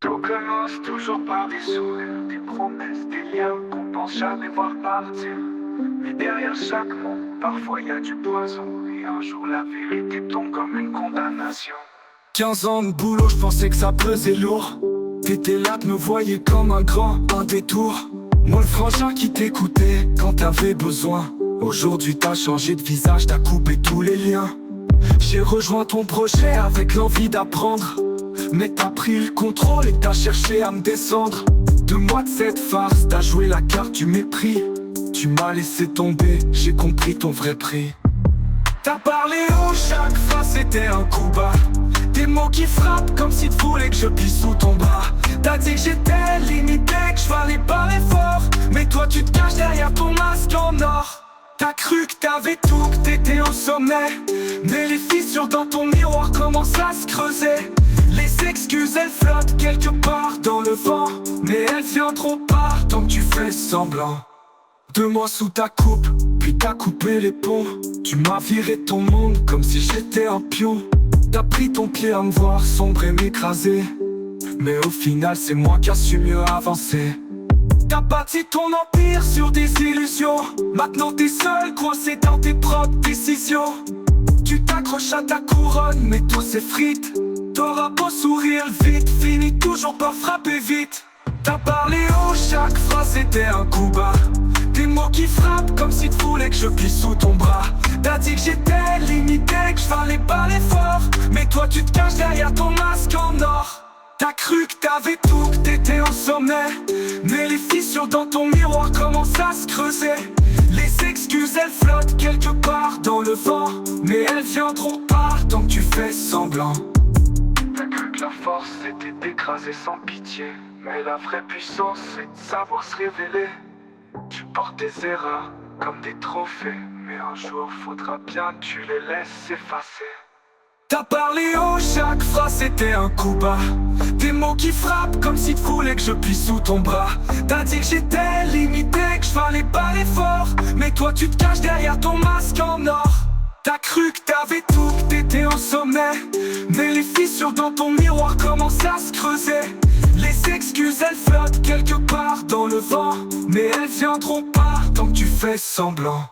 Tout commence toujours par des sourires, des promesses, des liens qu'on pense jamais voir partir. Mais derrière chaque mot, parfois y a du poison. Et un jour la vérité tombe comme une condamnation. 15 ans de boulot, je pensais que ça pesait lourd. T'étais là, te me voyais comme un grand, un détour. Moi le frangin qui t'écoutait quand t'avais besoin. Aujourd'hui t'as changé de visage, t'as coupé tous les liens. J'ai rejoint ton projet avec l'envie d'apprendre. Mais t'as pris le contrôle et t'as cherché à me descendre. 2 mois de cette farce, t'as joué la carte du mépris. Tu m'as laissé tomber, j'ai compris ton vrai prix. T'as parlé haut, chaque phrase c'était un coup bas. Des mots qui frappent comme si tu voulais que je plie sous ton bras. T'as dit que j'étais limité, que je valais pas l'effort. Mais toi tu te caches derrière ton masque en or. T'as cru que t'avais tout, que t'étais au sommet. Mais les fissures dans ton miroir commencent à se creuser. Les excuses elles flottent quelque part dans le vent. Mais elles viendront pas tant que tu fais semblant. 2 mois sous ta coupe, puis t'as coupé les ponts. Tu m'as viré de ton monde comme si j'étais un pion. T'as pris ton pied à me voir sombre et m'écraser. Mais au final c'est moi qui a su mieux avancer. T'as bâti ton empire sur des illusions. Maintenant t'es seul coincé dans tes propres décisions. Tu t'accroches à ta couronne mais tout s'effrite. T'auras beau sourire vite, finis toujours par frapper vite. T'as parlé haut, chaque phrase était un coup bas. Des mots qui frappent comme si tu voulais que je plie sous ton bras. T'as dit que j'étais limité, que je valais pas l'effort. Mais toi tu te caches derrière ton masque en or. T'as cru que t'avais tout, que t'étais au sommet. Mais les fissures dans ton miroir commencent à se creuser. Les excuses elles flottent quelque part dans le vent. Mais elles viendront pas tant que tu fais semblant. T'as cru que la force c'était d'écraser sans pitié. Mais la vraie puissance c'est de savoir se révéler. Tu portes tes erreurs comme des trophées. Mais un jour faudra bien que tu les laisses s'effacer. T'as parlé haut, chaque phrase c'était un coup bas. Des mots qui frappent comme si tu voulais que je plie sous ton bras. T'as dit que j'étais limité, que je valais pas l'effort. Mais toi tu te caches derrière ton masque en or. T'as cru que t'avais tout, que t'étais au sommet. Mais les fissures dans ton miroir commencent à se creuser. Les excuses elles flottent quelque part dans le vent. Mais elles viendront pas tant que tu fais semblant.